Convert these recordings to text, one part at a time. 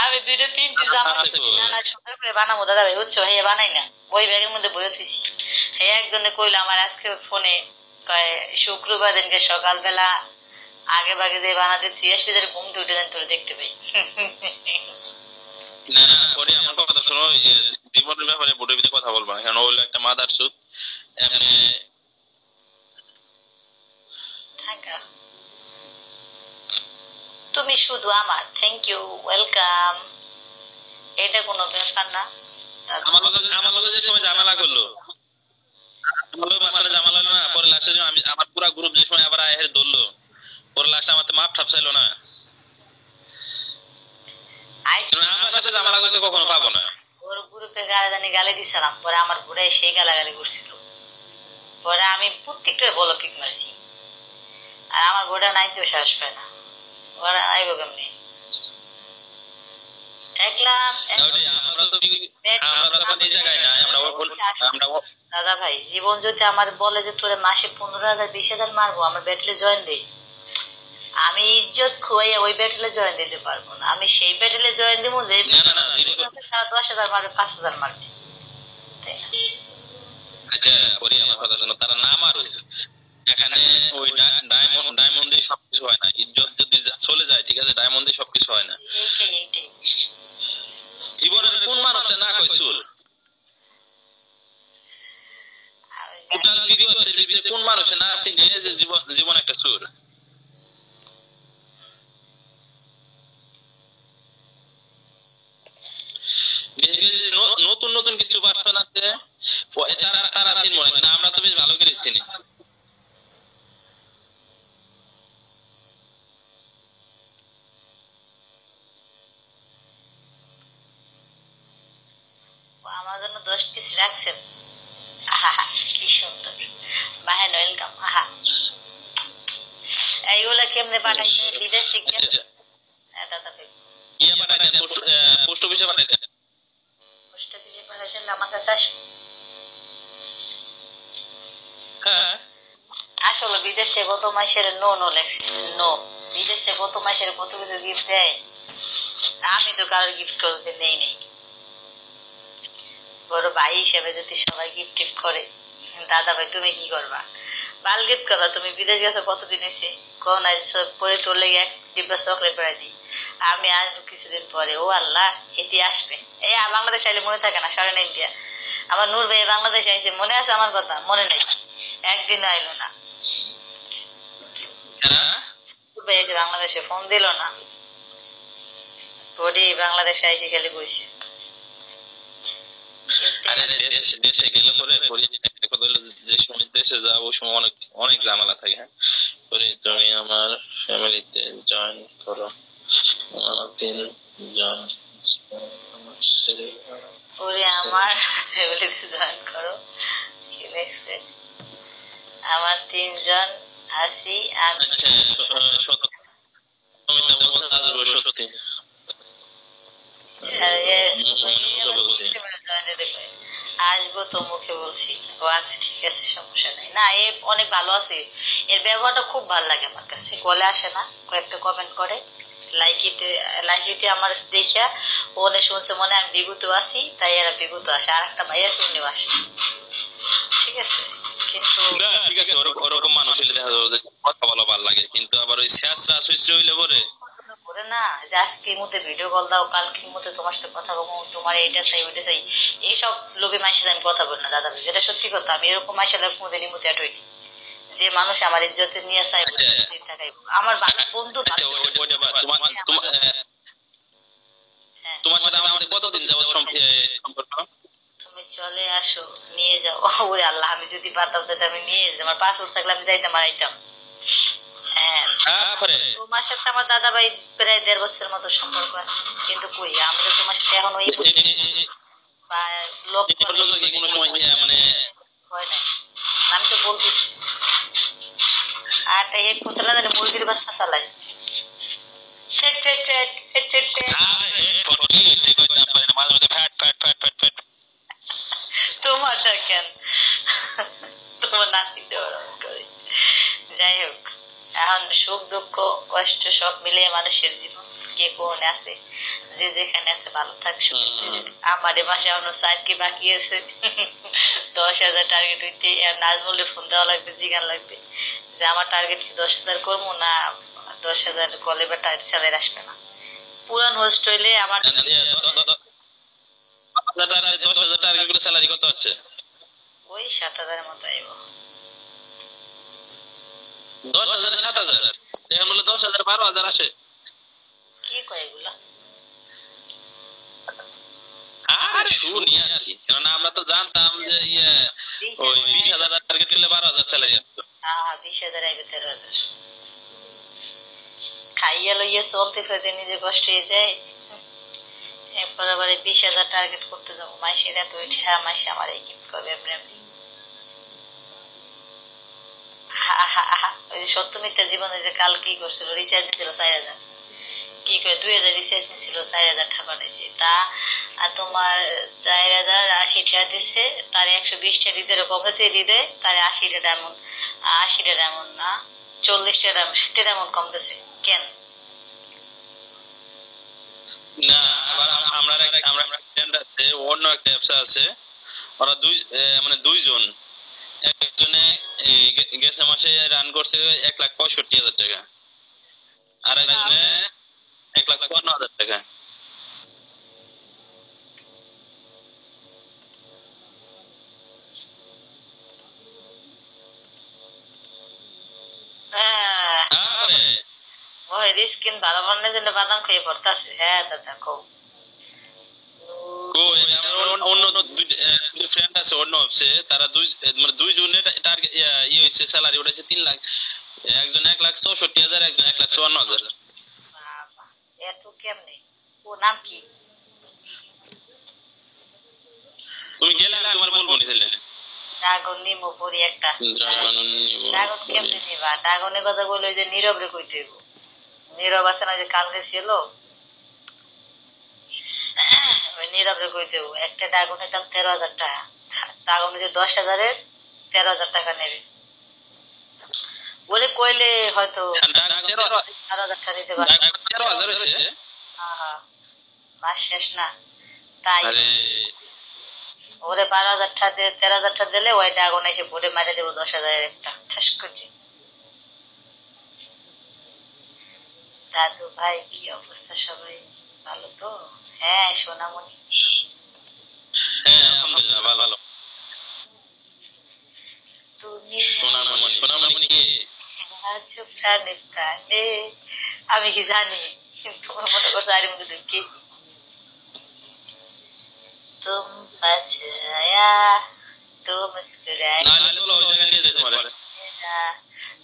আমি দুইটা তিনটে জামা না সুন্দর করে বানাবো দাদা ভাই বুঝছো, হে বানাই না, ওই ব্যাগের মধ্যে বলে থুইছি। হে একজনে কইলো আমার আজকে ফোনে, কয় শুক্রবার দিনকে সকালবেলা আগে ভাগে যে বানাতে সিয়াসিদের ঘুম উঠে যান তোর দেখতে পাই। না না পরে আমার কথা শোনো, জীবনের ব্যাপারে বড় কথা বলবো না, কারণ ও হলো একটা মাদার সুদ। এমনি তুমি শুধু আমার, থ্যাংক ইউ, ওয়েলকাম। এটা কোনো ব্যাপার না। আমার লগে যে সময় ঝামেলা করলো, আমার লগে মাঝখানে ঝামেলা হলো না, পরে লাস্টে আমি আমার পুরো গ্রুপ যে সময় আবার আয়ের ধরলো, পরে লাস্টে আমাকে মাপ ঠাপ চাইলো না। আমার সাথে ঝামেলা করতে কখনো পাবো না। ওর গ্রুপে গালাগালি গালি দিছিলাম, পরে আমার বুড়াই সেই গালাগালি করছিল, পরে আমি প্রত্যেকটা বলো পিক মারছি। আর আমার বুড়া নাই তো সাহস পায় না, ওরা আইব কেমনি। দাদা ভাই জীবন যদি আমার বলে যে তোরে মাসে 15,000 20,000 মারবো, আমার ব্যাটেলে জয়েন দিই, আমি ইজ্জত খুয়াইয়া ওই ব্যাটেলে জয়েন দিতে পারবো না। আমি সেই ব্যাটেলে জয়েন দিব যে 10,000 মারবে, 5,000 মারবে, তাই না? আচ্ছা পরে আমার কথা শোনো, তারা না মারুক, এখানে ওই ডায়মন্ডে সবকিছু হয় না। ইজ্জত যদি চলে যায় ঠিক আছে, ডায়মন্ডে সবকিছু হয় না। এইটাই জীবনের কোন মানুষে না কই চুল, টোটাল ভিডিও সেলিব্রিটি কোন মানুষে না চিনে যে জীবন একটা চুর। নতুন নতুন কিছু পার্সন আছে, তারা চিনবো না, কিন্তু আমরা তো বেশ ভালো করে চিনি। আমার জন্য 10 পিস রাখছেন, আহা কি সুন্দর। বাহেন ওয়েলকাম। আহা এইগুলা কেমনে পাঠাইছে বিদেশ থেকে? দাদা ভাই ইয়া পাঠাই দেন, পোস্ট অফিসে পাঠাই দেন। পোস্ট অফিসে পাঠাইছে আমার কাছে আসবে। হ্যাঁ আসলে বিদেশে গত মাসের নো লেখছে, নো। বিদেশে গত মাসের কত কিছু গিফট দেয়, আমি তো কারোর গিফট করতে নেই নেই। বড় ভাই হিসেবে যদি সবাই গিফট টিফট করে, দাদা ভাই তুমি কি করবা? বাল গিফট করবা? তুমি বিদেশ গেছো কতদিন এসে, কোন পরে তোর লেগে এক ডিব্বা চকলেট পড়াই দিই। আমি আসবো কিছুদিন পরে, ও আল্লাহ এটি আসবে। এই বাংলাদেশ আইলে মনে থাকে না, সরেন ইন্ডিয়া। আমার নূর ভাই বাংলাদেশে আইসে, মনে আছে আমার কথা? মনে নেই, একদিন আইলো না। বাংলাদেশে ফোন দিল না, ওটি বাংলাদেশে আইসে খালি বইছে। দেশে গেলে পরে যে সময় দেশে যাবো ওই সময় অনেক অনেক ঝামেলা থাকে। হ্যাঁ তুমি আমার ফ্যামিলিতে জয়েন করো, আমার 3 জন ওরে আমার ফ্যামিলিতে জয়েন করো, কি লেখছে? আমার 3 জন আছি আমি। সত্যি আসবো তো মুখে বলছি। ও আচ্ছা ঠিক আছে, সমস্যা নাই। না এ অনেক ভালো আছে, এর ব্যবহারটা খুব ভালো লাগে আমার কাছে। কলে আসে না, কয়েকটা কমেন্ট করে, লাইকিতে আমার দেখিয়া ওনে শুনছে মনে আমি বিগত আছি, তাই এরা বিগত আসে। আর একটা ভাইয়া শুনেও আসে, ঠিক আছে। কিন্তু ঠিক আছে, ওরকম মানুষ হলে দেখা যাবে যে কথা বলা ভালো লাগে, কিন্তু আবার ওই শেষরা সুইচে হইলে পরে না যে আজকের মধ্যে ভিডিও কল দাও, কালকের মধ্যে তোমার সাথে কথা বলবো, তোমার এইটা চাই ওইটা চাই, এইসব লোভে মাসে আমি কথা বলি না দাদা ভাই, যেটা সত্যি কথা। আমি এরকম মাসে কোনোদিনই মধ্যে অ্যাড হইনি যে মানুষ আমার ইজ্জতে নিয়ে চাই আমার বন্ধু। তোমার সাথে আমাদের কতদিন যাবত সম্পর্ক? তুমি চলে আসো, নিয়ে যাও। ওরে আল্লাহ, আমি যদি পারতাম তাহলে আমি নিয়ে যেতাম, আমার পাসপোর্ট থাকলে আমি যাইতাম আর আইতাম। তোমার সাথে আমার দাদা ভাই প্রায় 1.5 বছরের মতো সম্পর্ক আছে, কিন্তু কই আমি তো তোমার সাথে এখন ওই বা লোক কোনো সময় মানে হয় নাই। আমি তো বলতেছি আর তাই কুচলা জানে মুরগির বাচ্চা চালাই। তোমার কেন, তোমার নাতি করে। যাই হোক, এখন সুখ দুঃখ কষ্ট সব মিলিয়ে মানুষের জীবন। কে কোনে আছে, যে যেখানে আছে ভালো থাক। আমার এ মাসে এখনো 4 কি বাকি আছে। 10,000 টার্গেট হইতে নাজমুলে ফোন দেওয়া লাগবে, জিগান লাগবে যে আমার টার্গেট কি 10,000 করবো না 10,000 কলে বা টাইট স্যালারি আসবে না। পুরান হোস্ট হইলে আমার 10,000 টার্গেট করে স্যালারি কত আসছে? ওই 7,000 এর মতো আইব। 10,000 7,000 এখন বলে 10,000 12,000 আসে। কি কয় এগুলা? আরে শুনি আর কি, কারণ আমরা তো জানতাম যে ওই 20,000 টার্গেট করলে 12,000 স্যালারি আসতো। হ্যাঁ 20,000 আইবে 13,000। খাইয়া লইয়া চলতে ফেলতে নিজে কষ্ট হয়ে যায়, এরপর আবার 20,000 টার্গেট করতে যাবো। মাসের এত উঠে মাসে আমার এই গিফট করবে এমনি এমনি। ওই যে সত্য মিথ্যা জীবনে যে কাল কি করছিল, রিচার্জ নিছিল 4,000, কি করে 2,000 রিচার্জ নিছিল, 4,000 টাকা পাঠাইছে। তা তোমার 4,080 টাকা দিছে, তার 120 টাকা দিতে কমে দিয়ে দিতে, তার 80 টাকা এমন, 80 টাকা এমন না 40 টাকা 60 টাকা এমন কম দিছে কেন? না আবার আমরা ফ্রেন্ড আছে, অন্য একটা অ্যাপস আছে, ওরা মানে দুইজন, একজনে গেছে মাসে রান করছে 1,65,000 টাকা, আর একজনে 1,52,000 টাকা। ওই স্কিন ভালো বানানোর জন্য বাদাম খেয়ে পড়তাছে। হ্যাঁ দাদা কও। অন্য দুই ফ্রেন্ড আছে অন্য অ্যাপসে, তারা মানে দুইজনের টার্গেট হইছে, স্যালারি উঠেছে 3 লাখ, একজন 1,64,000, একজন 1,54,000। বাবা এত কেমনে? ও নাম কি? তুমি গেলে আমি তোমার বলবো নি তাহলে। ড্রাগন নিমো পরি একটা। ড্রাগন কেমনে নিবা? ড্রাগনের কথা বলে যে নীরব রে কইতে হইব। নীরব আছে না যে কালকে ছিল, ওই নীরব রে কইতে হইব। একটা ড্রাগনের দাম 13,000 টাকা। ড্রাগন যে 10,000-এর 13,000 টাকা নেবে। বলে কইলে হয়তো 13,000 টাকা দিতে পারে। 13,000 হইছে। হ্যাঁ মাস শেষ না তাই ওরে 12,000 টাকা দিয়ে 13,000 টাকা দিলে ওই ড্রাগন এসে ভরে মারে দেবো 10,000-এর একটা ঠাস করে। দাদু ভাই কি অবস্থা, সবাই ভালো তো? হ্যাঁ সোনামণি, হ্যাঁ আলহামদুলিল্লাহ ভালো। তুমি সোনামণি কে? আছো প্রাণে প্রাণে। আমি কি জানি, তোমার মনে করছো আরে মধ্যে তুমি কে? तुम बचाया तो मुस्कुराए। নালে চলো ওই জায়গায় নিয়ে যেতে পারে।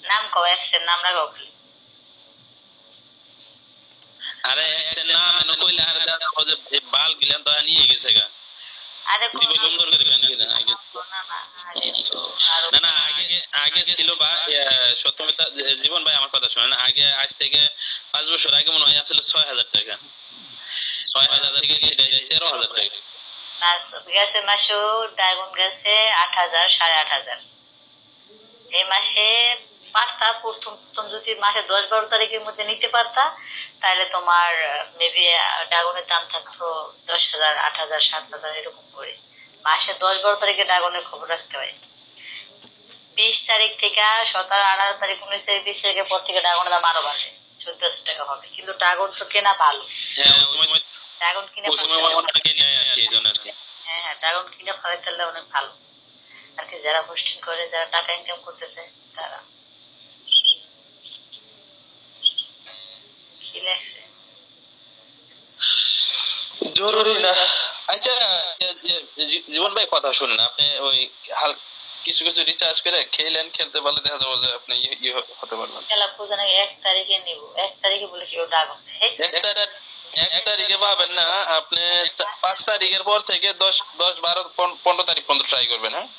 নাম কও, এক্সের নাম রাখো কি? আরে এক্সের নাম এনে কইলে আরে দাদা ও যে বাল গিলান তো নিয়ে গেছে গা। আরে দিব সুন্দর করে বেন কিনা আগে। না না আগে ছিল বা সত্যমিতা জীবন ভাই আমার কথা শুনেন, আগে আজ থেকে 5 বছর আগে মনে হয় আসলে 6,000 টাকা, 6,000 থেকে সেটা 13,000 টাকা। গেছে মাসে ড্রাগন গেছে 8,000 8,500। এই মাসে পারতা প্রথম প্রথম যদি মাসে 10-12 তারিখের মধ্যে নিতে পারতা, তাহলে তোমার মেবি ড্রাগনের দাম থাকতো 10,000 8,000 7,000 এরকম করে। মাসে 10-12 তারিখে ড্রাগনের খবর রাখতে হয়। 20 তারিখ থেকে 17-18 তারিখ 19-20 তারিখের পর থেকে ড্রাগনের দাম আরো বাড়বে, 14,000 টাকা হবে। কিন্তু ড্রাগন তো কেনা ভালো, ড্রাগন কিনে হ্যাঁ হ্যাঁ ড্রাগন কিনে ফেলে ফেললে অনেক ভালো আর কি। যারা হোস্টিং করে, যারা টাকা ইনকাম করতেছে তারা। কি লাগছে? জরুরি না। আচ্ছা জীবন ভাই কথা শুনেন, আপনি ওই কিছু কিছু রিচার্জ করে খেলেন, খেলতে পারলে দেখা যাবে যে আপনি হতে পারবেন। খেলা পূজা নাকি 1 তারিখে নিব, 1 তারিখে বলে কেউ ড্রাগন 1 তারিখে পাবেন না, আপনি 5 তারিখের পর থেকে 10 12 15 তারিখ পর্যন্ত ট্রাই করবেন। হ্যাঁ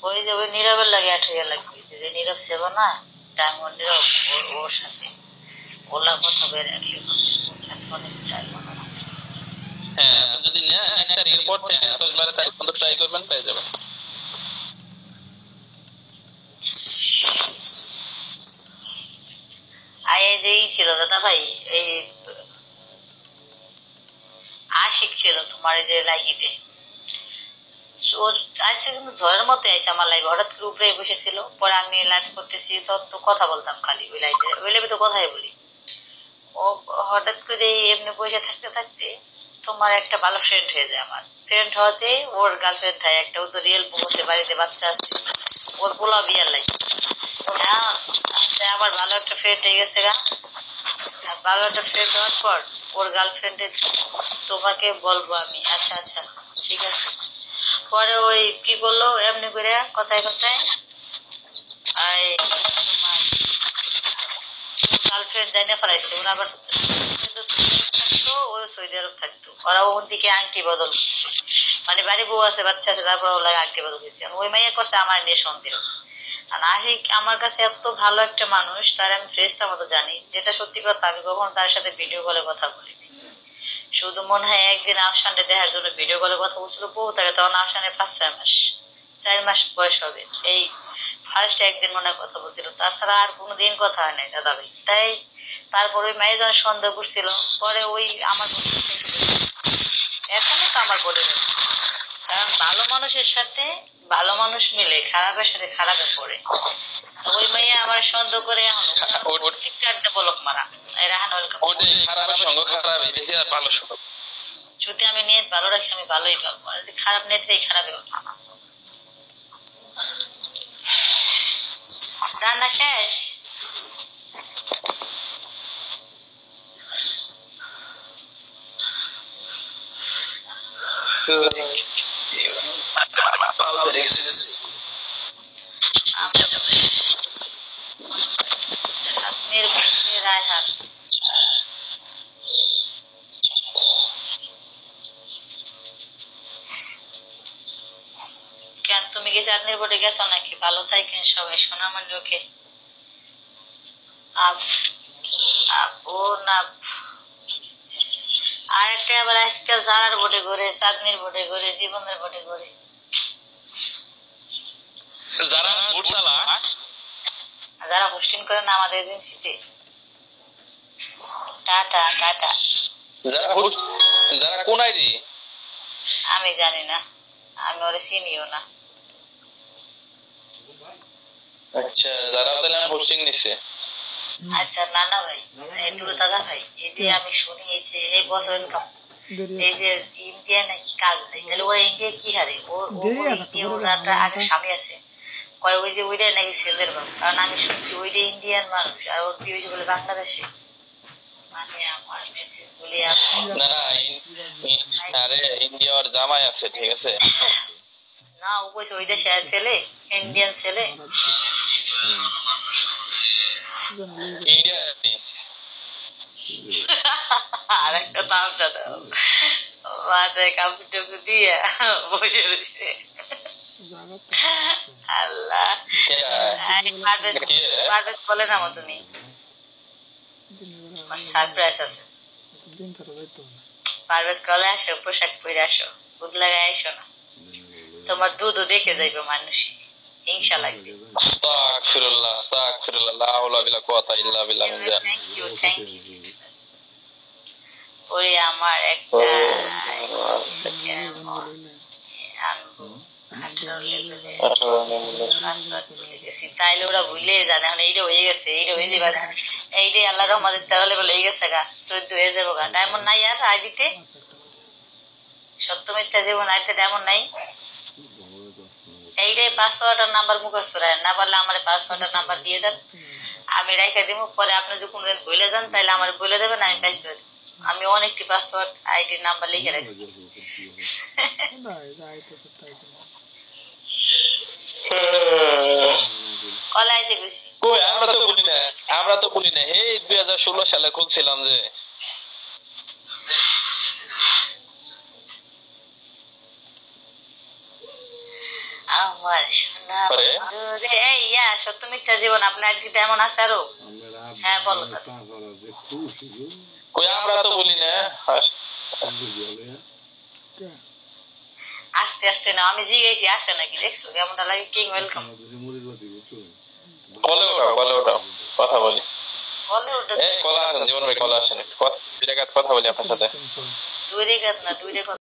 ওই যে ওই নীরবের লাগে 8,000 লাগবে, যে নীরব ছিল না ডায়মন্ড নীরব, ওর সাথে ওলা কথা বের রাখলে অনেক ডায়মন্ড আছে। হ্যাঁ আপনি যদি নেন 1 তারিখের পর থেকে 10 12 তারিখ পর্যন্ত ট্রাই করবেন, পেয়ে যাবেন। এই যে ছিল দাদা ভাই, এই আশিক ছিল তোমার এই যে লাইগিতে, ও আসছে কিন্তু ঝড়ের মতো এসে আমার লাইভ হঠাৎ করে উপরে বসেছিল। পরে আমি লাইভ করতেছি তখন তো কথা বলতাম খালি ওই লাইভে, ওই লাইভে তো কথাই বলি। ও হঠাৎ করে এমনি বসে থাকতে থাকতে তোমার একটা ভালো ফ্রেন্ড হয়ে যায়। আমার ফ্রেন্ড হওয়াতে ওর গার্লফ্রেন্ড থাকে একটা, ও তো রিয়েল বসে বাড়িতে বাচ্চা আছে, ওর পোলা বিয়ার লাগে। হ্যাঁ, আমার ভালো একটা ফ্রেন্ড হয়ে গেছে গা। আর ভালো একটা ফ্রেন্ড হওয়ার পর ওর গার্লফ্রেন্ডের তোমাকে বলবো আমি, আচ্ছা আচ্ছা ঠিক আছে। পরে ওই কি বললো এমনি করে কথায় কথায় তোমার গার্লফ্রেন্ড জানে ফেলাইছে। ওরা আবার থাকতো, ও সৌদি আরব থাকতো, ওরা ওখান থেকে আংটি বদল করছে। মানে বাড়ি বউ আছে বাচ্চা আছে, তারপর ওরা আংটি বদল করছে। ওই মাইয়া করছে আমার নিয়ে সন্দেহ। আর আশিক আমার কাছে এত ভালো একটা মানুষ, তার আমি ফ্রেশটা মতো জানি, যেটা সত্যি কথা আমি কখনো তার সাথে ভিডিও কলে কথা বলিনি। শুধু মনে হয় একদিন আফসানকে দেখার জন্য ভিডিও কলে কথা বলছিল বহু থাকে, তখন আফসানের 5-6 মাস, 4 মাস বয়স হবে। এই ফার্স্ট একদিন মনে হয় কথা বলছিল, তাছাড়া আর কোনোদিন কথা হয় নাই দাদা ভাই। তাই তারপর ওই মেয়ে যখন সন্দেহ করছিল, পরে ওই আমার এখনো তো আমার বলে রয়েছে। কারণ ভালো মানুষের সাথে ভালো মানুষ মিলে খারাপের সাথে খারাপে পড়ে। ওই মেয়ে আমার সন্দেহ করে এখন প্রত্যেকটা বলক মারা রাহান ওয়েলকাম। খারাপের সঙ্গ খারাপ, এই দেখে আর ভালো সঙ্গ। যদি আমি নেট ভালো রাখি আমি ভালোই পাবো, আর যদি খারাপ নেট রাখি খারাপই পাবো। রান্না শেষ? আপনি রায়হান কেন তুমি কি চাঁদনির বোর্ডে গেছো নাকি? ভালো থাকেন সবাই, শোনা আমার লোকে। ও না, আর একটা আবার আজকাল জারার বোর্ডে ঘুরে, চাঁদনির বোর্ডে ঘুরে, জীবনের বোর্ডে ঘুরে। যারা ভোট চালা, যারা হোস্টিং করে না আমাদের এজেন্সিতে, টাটা টাটা। যারা কোন আইডি আমি জানি না, আমি ওরে চিনিও না। আচ্ছা, যারা তাহলে হোস্টিং নিছে। আচ্ছা নানা ভাই, একটু দাদা ভাই, এই যে আমি শুনি এই যে এই বছর ওয়েলকাম, এই যে ইন্ডিয়া নাকি কাজ নেই, তাহলে ওরা ইন্ডিয়া কি হারে? ওর ইন্ডিয়া ওর একটা আগে স্বামী আছে, কয় ওই যে ওইটাই নাকি সেজের বাবু। কারণ আমি শুনছি ওইটা ইন্ডিয়ান মানুষ, আর ওর কি হয়েছে বলে বাংলাদেশে। মানে আমার মেসেজ বলি না আরে ইন্ডিয়ার জামাই আছে, ঠিক আছে। না, ও কইছে ওই দেশে ছেলে, ইন্ডিয়ান ছেলে। ইন্ডিয়া আর একটা দামটা দাও, মাথায় কাপড় টাপড় দিয়ে বসে রয়েছে। আল্লাহ, পারভেজ বলে না মো তুমি, আমার সারপ্রাইজ আছে। পারভেজ কলে আসো, পোশাক পরে আসো, দুধ লাগাই আসো না, তোমার দুধও দেখে যাইবে মানুষ, হিংসা লাগবে। আস্তাগফিরুল্লাহ আস্তাগফিরুল্লাহ, লা হাওলা ওয়ালা কুওয়াতা ইল্লা বিল্লাহ। Thank you thank you. ওরে আমার একটা আনবো, তাইলে ওরা ভুলে জানে এখন এইটা হয়ে গেছে, এইটা হয়ে যাবে, এইটাই আল্লাহ রহমতের তাহলে বলে হয়ে গেছে গা, 14 হয়ে যাবো গা। ডায়মন্ড নাই আর আইডিতে, সত্য মিথ্যা জীবন আইডিতে ডায়মন্ড নাই। এইটাই পাসওয়ার্ডের নাম্বার মুখস্থ রাখেন, না পারলে আমার পাসওয়ার্ডের নাম্বার দিয়ে দেন, আমি রেখে দিব। পরে আপনি যদি কোনোদিন ভুলে যান তাহলে আমার বলে দেবেন, আমি পাই দেব। আমি অনেকটি পাসওয়ার্ড আইডির নাম্বার লিখে রাখছি। কলাইতে গেছি কই, আমরা তো বলি না। এই 2016 সালে খুলছিলাম যে। আমার সোনা বন্ধুরে, এই ইয়া সত্য মিথ্যা জীবন আপনার কি তেমন আছে আরো? হ্যাঁ বলো। কই আমরা তো বলি না। আস্তে আস্তে না, আমি জিজ্ঞেসি আছে নাকি, দেখছো কেমনটা লাগে? কিং ওয়েলকাম বলে ওটা কথা বলি। বলিউডে কলা আসেন জীবন ভাই, কলা আসেন, দুই টাকা কথা বলি আপনার সাথে। দুই রেখাত না, দুই রেখা